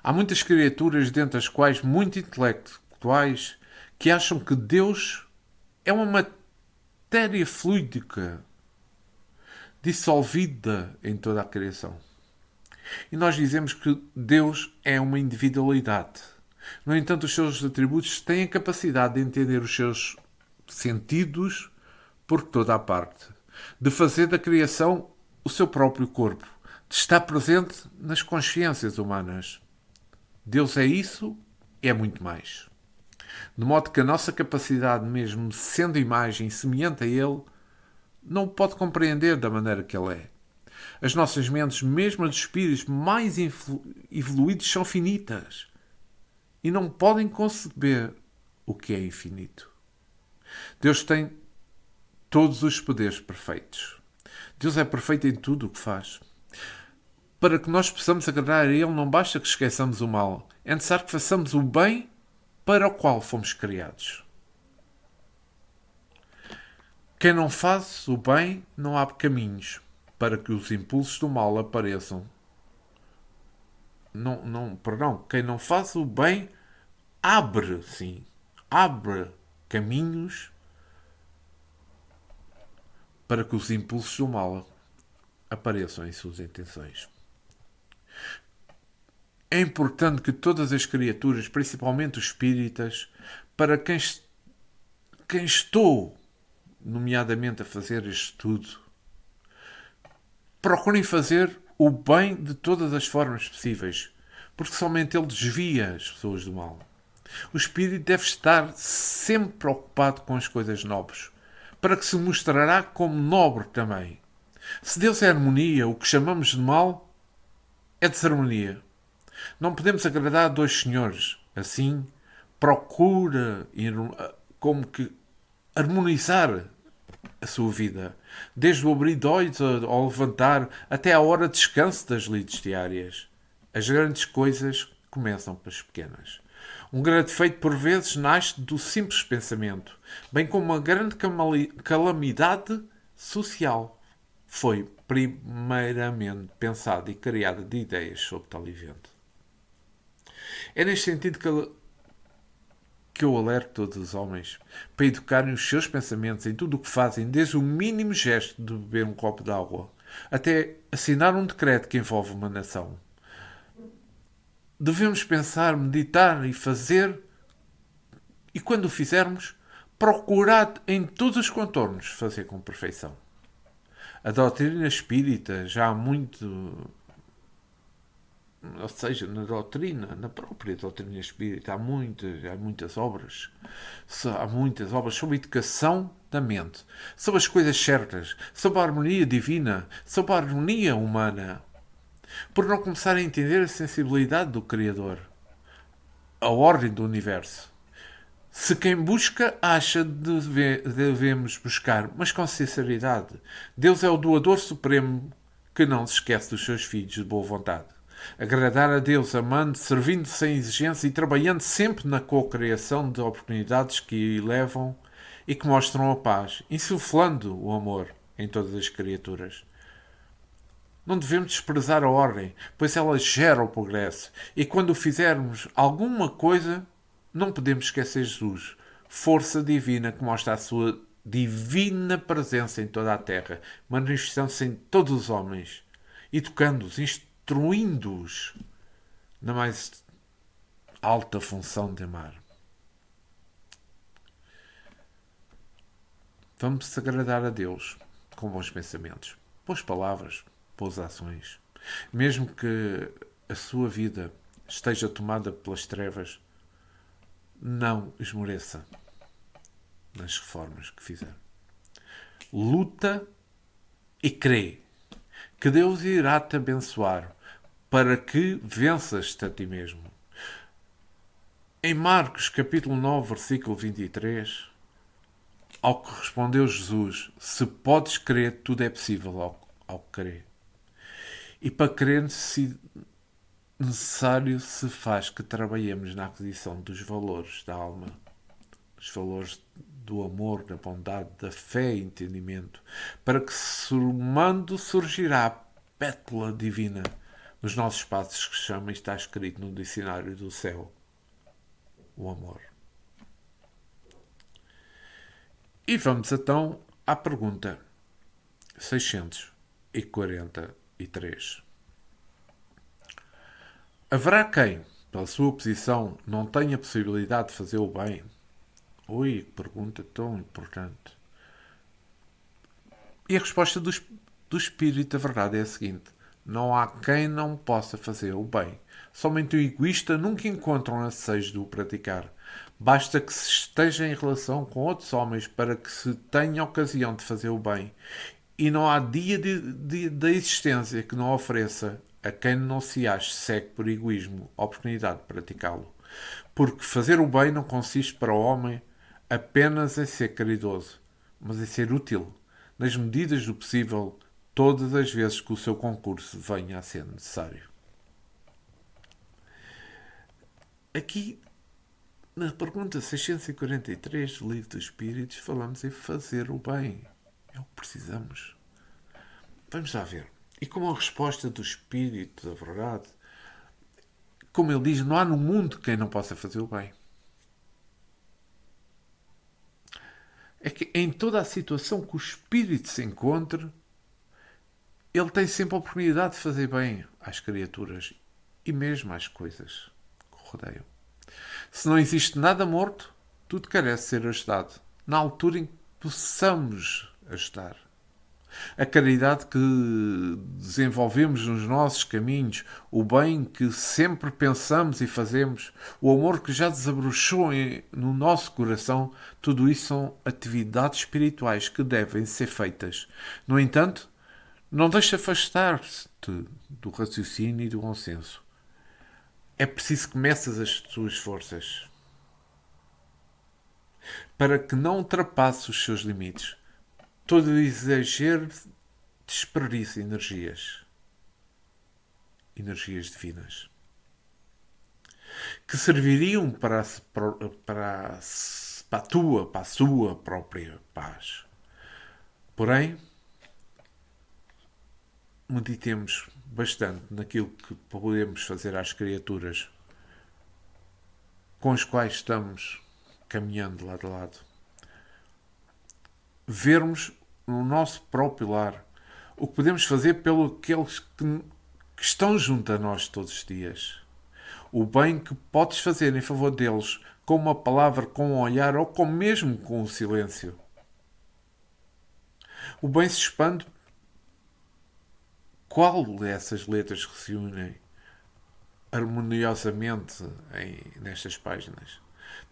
S1: Há muitas criaturas, dentre as quais muito intelectuais, que acham que Deus é uma matéria fluídica, dissolvida em toda a criação. E nós dizemos que Deus é uma individualidade. No entanto, os seus atributos têm a capacidade de entender os seus sentidos por toda a parte, de fazer da criação o seu próprio corpo, de estar presente nas consciências humanas. Deus é isso e é muito mais. De modo que a nossa capacidade, mesmo sendo imagem semelhante a Ele, não o pode compreender da maneira que Ele é. As nossas mentes, mesmo as dos espíritos mais evoluídos, são finitas e não podem conceber o que é infinito. Deus tem todos os poderes perfeitos. Deus é perfeito em tudo o que faz. Para que nós possamos agradar a Ele, não basta que esqueçamos o mal. É necessário que façamos o bem para o qual fomos criados. Quem não faz o bem não abre caminhos para que os impulsos do mal apareçam. Perdão. Quem não faz o bem abre caminhos para que os impulsos do mal apareçam em suas intenções. É importante que todas as criaturas, principalmente os espíritas, para quem estou, nomeadamente, a fazer este estudo, procurem fazer o bem de todas as formas possíveis, porque somente ele desvia as pessoas do mal. O espírito deve estar sempre preocupado com as coisas nobres, para que se mostrará como nobre também. Se Deus é harmonia, o que chamamos de mal é desarmonia. Não podemos agradar a dois senhores. Assim, procura como que harmonizar a sua vida, desde o abrir de olhos ao levantar até à hora de descanso das lides diárias. As grandes coisas começam pelas pequenas. Um grande feito, por vezes, nasce do simples pensamento, bem como uma grande calamidade social. Foi primeiramente pensada e criada de ideias sobre tal evento. É neste sentido que eu alerto todos os homens para educarem os seus pensamentos em tudo o que fazem, desde o mínimo gesto de beber um copo de água até assinar um decreto que envolve uma nação. Devemos pensar, meditar e fazer, e quando o fizermos, procurar em todos os contornos fazer com perfeição. A doutrina espírita já há muito, ou seja, na própria doutrina espírita, há muitas obras. Há muitas obras sobre a educação da mente, sobre as coisas certas, sobre a harmonia divina, sobre a harmonia humana. Por não começar a entender a sensibilidade do Criador, a ordem do universo. Se quem busca acha devemos buscar, mas com sinceridade. Deus é o doador supremo que não se esquece dos seus filhos de boa vontade. Agradar a Deus, amando, servindo sem exigência e trabalhando sempre na cocriação de oportunidades que levam e que mostram a paz, insuflando o amor em todas as criaturas. Não devemos desprezar a ordem, pois ela gera o progresso. E quando fizermos alguma coisa, não podemos esquecer Jesus, força divina que mostra a sua divina presença em toda a terra, manifestando-se em todos os homens, educando-os, instruindo-os na mais alta função de amar. Vamos agradar a Deus com bons pensamentos, boas palavras, boas ações. Mesmo que a sua vida esteja tomada pelas trevas, não esmoreça nas reformas que fizer. Luta e crê que Deus irá te abençoar para que venças-te a ti mesmo. Em Marcos capítulo 9, versículo 23, ao que respondeu Jesus: se podes crer, tudo é possível ao crer. E para crer necessário se faz que trabalhemos na aquisição dos valores da alma, dos valores do amor, da bondade, da fé e entendimento, para que somando surgirá a pétala divina nos nossos passos que chama e está escrito no dicionário do céu: o amor. E vamos então à pergunta 643. Haverá quem, pela sua posição, não tenha possibilidade de fazer o bem? Ui, que pergunta tão importante. E a resposta do Espírito da Verdade é a seguinte: não há quem não possa fazer o bem. Somente o egoísta nunca encontra um ansejo de o praticar. Basta que se esteja em relação com outros homens para que se tenha ocasião de fazer o bem. E não há dia da existência que não ofereça a quem não se ache cego por egoísmo a oportunidade de praticá-lo. Porque fazer o bem não consiste para o homem apenas em ser caridoso, mas em ser útil, nas medidas do possível, todas as vezes que o seu concurso venha a ser necessário. Aqui, na pergunta 643 do Livro dos Espíritos, falamos em fazer o bem. É o que precisamos. Vamos lá ver. E como a resposta do Espírito da Verdade, como ele diz, não há no mundo quem não possa fazer o bem. É que em toda a situação que o Espírito se encontre, ele tem sempre a oportunidade de fazer bem às criaturas e mesmo às coisas que o rodeiam. Se não existe nada morto, tudo carece de ser ajudado, na altura em que possamos ajudar. A caridade que desenvolvemos nos nossos caminhos, o bem que sempre pensamos e fazemos, o amor que já desabrochou no nosso coração, tudo isso são atividades espirituais que devem ser feitas. No entanto, não deixe afastar-te do raciocínio e do bom senso. É preciso que meças as tuas forças para que não ultrapasses os seus limites. Todo o exagero desperdiça energias divinas, que serviriam para a sua própria paz. Porém, meditemos bastante naquilo que podemos fazer às criaturas com as quais estamos caminhando lado a lado. Vermos no nosso próprio lar o que podemos fazer pelos aqueles que estão junto a nós todos os dias. O bem que podes fazer em favor deles com uma palavra, com um olhar ou com mesmo com o silêncio. O bem se expande. Qual dessas letras que se unem harmoniosamente nestas páginas?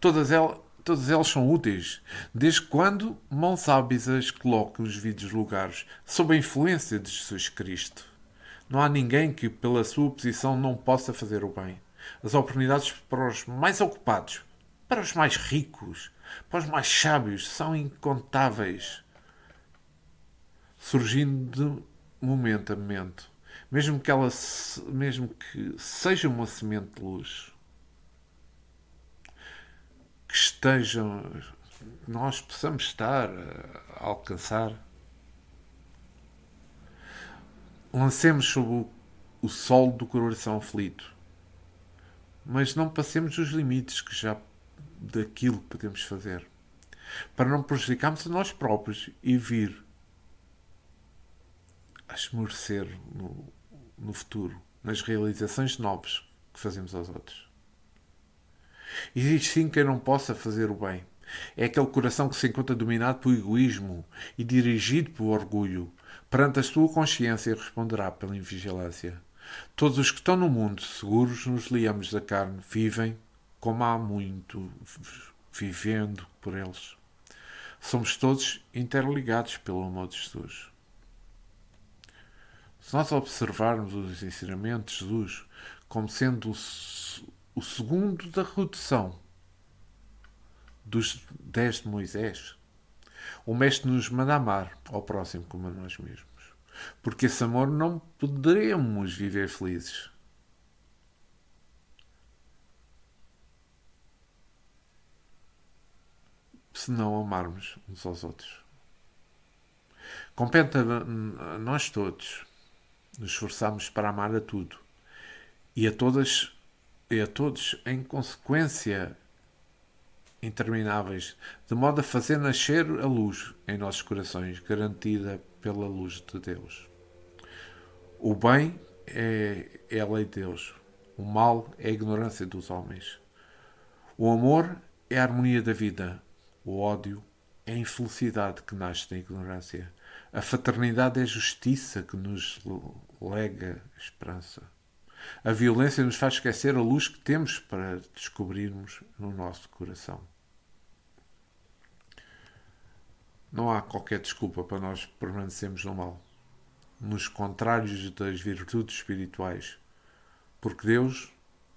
S1: Todas elas são úteis, desde quando mãos hábeis as colocam os devidos lugares, sob a influência de Jesus Cristo. Não há ninguém que, pela sua posição, não possa fazer o bem. As oportunidades para os mais ocupados, para os mais ricos, para os mais sábios, são incontáveis, surgindo de momento a momento. Mesmo que seja uma semente de luz, que nós possamos estar a alcançar, lancemos sobre o sol do coração aflito, mas não passemos os limites daquilo que podemos fazer, para não prejudicarmos a nós próprios e vir a esmorecer no futuro, nas realizações nobres que fazemos aos outros. Existe sim quem não possa fazer o bem, É aquele coração que se encontra dominado pelo egoísmo e dirigido pelo orgulho. Perante a sua consciência responderá pela invigilância. Todos os que estão no mundo, seguros nos liames da carne, vivem como há muito, vivendo por eles. Somos todos interligados pelo amor de Jesus. Se nós observarmos os ensinamentos de Jesus como sendo o segundo da redução dos 10 de Moisés, o Mestre nos manda amar ao próximo como a nós mesmos. Porque esse amor não poderemos viver felizes se não amarmos uns aos outros. Compete a nós todos nos esforçarmos para amar a tudo e a todos em consequência intermináveis, de modo a fazer nascer a luz em nossos corações, garantida pela luz de Deus. O bem é a lei de Deus. O mal é a ignorância dos homens. O amor é a harmonia da vida. O ódio é a infelicidade que nasce da ignorância. A fraternidade é a justiça que nos lega esperança. A violência nos faz esquecer a luz que temos para descobrirmos no nosso coração. Não há qualquer desculpa para nós permanecermos no mal, nos contrários das virtudes espirituais, porque Deus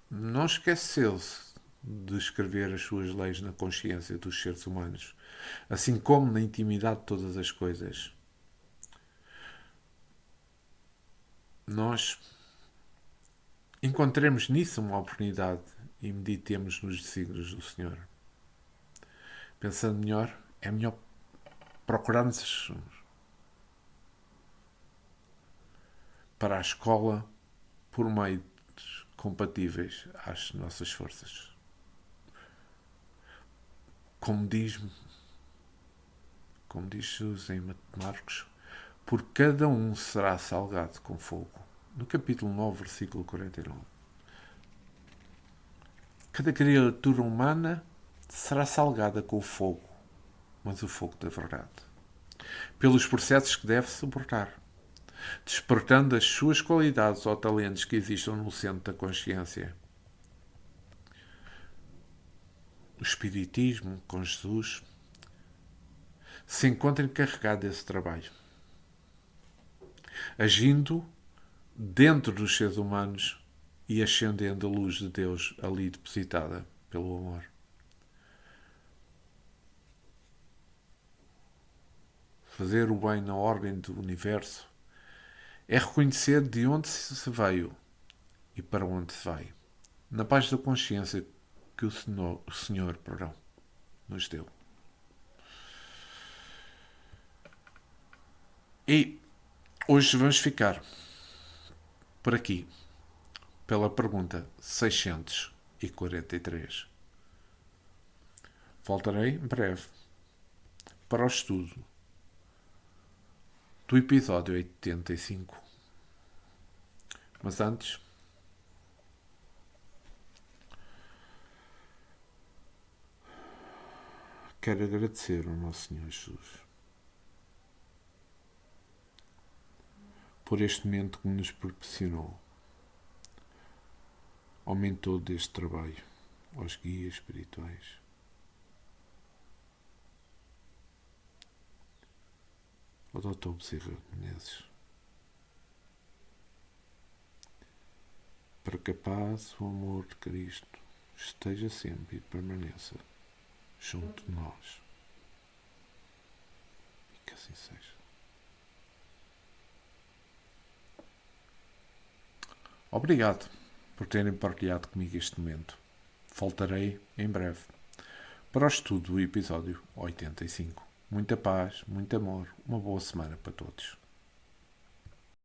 S1: não esqueceu-se de escrever as suas leis na consciência dos seres humanos, assim como na intimidade de todas as coisas. Nós encontremos nisso uma oportunidade e meditemos nos desígnios do Senhor. Pensando melhor, é melhor procurarmos para a escola por meios compatíveis às nossas forças. Como diz Jesus em Marcos, por cada um será salgado com fogo. No capítulo 9, versículo 49. Cada criatura humana será salgada com o fogo, mas o fogo da verdade, pelos processos que deve suportar, despertando as suas qualidades ou talentos que existam no centro da consciência. O Espiritismo, com Jesus, se encontra encarregado desse trabalho, agindo dentro dos seres humanos e ascendendo a luz de Deus ali depositada pelo amor. Fazer o bem na ordem do universo é reconhecer de onde se veio e para onde se vai, na paz da consciência que o Senhor nos deu. E hoje vamos ficar por aqui, pela pergunta 643. Voltarei em breve para o estudo do episódio 85. Mas antes, quero agradecer ao nosso Senhor Jesus por este momento que nos proporcionou, ao mentor deste trabalho, aos guias espirituais, ao Dr. Bezerra de Menezes, para que a paz, o amor de Cristo esteja sempre e permaneça junto de nós. E que assim seja. Obrigado por terem partilhado comigo este momento. Voltarei em breve para o estudo do episódio 85. Muita paz, muito amor, uma boa semana para todos.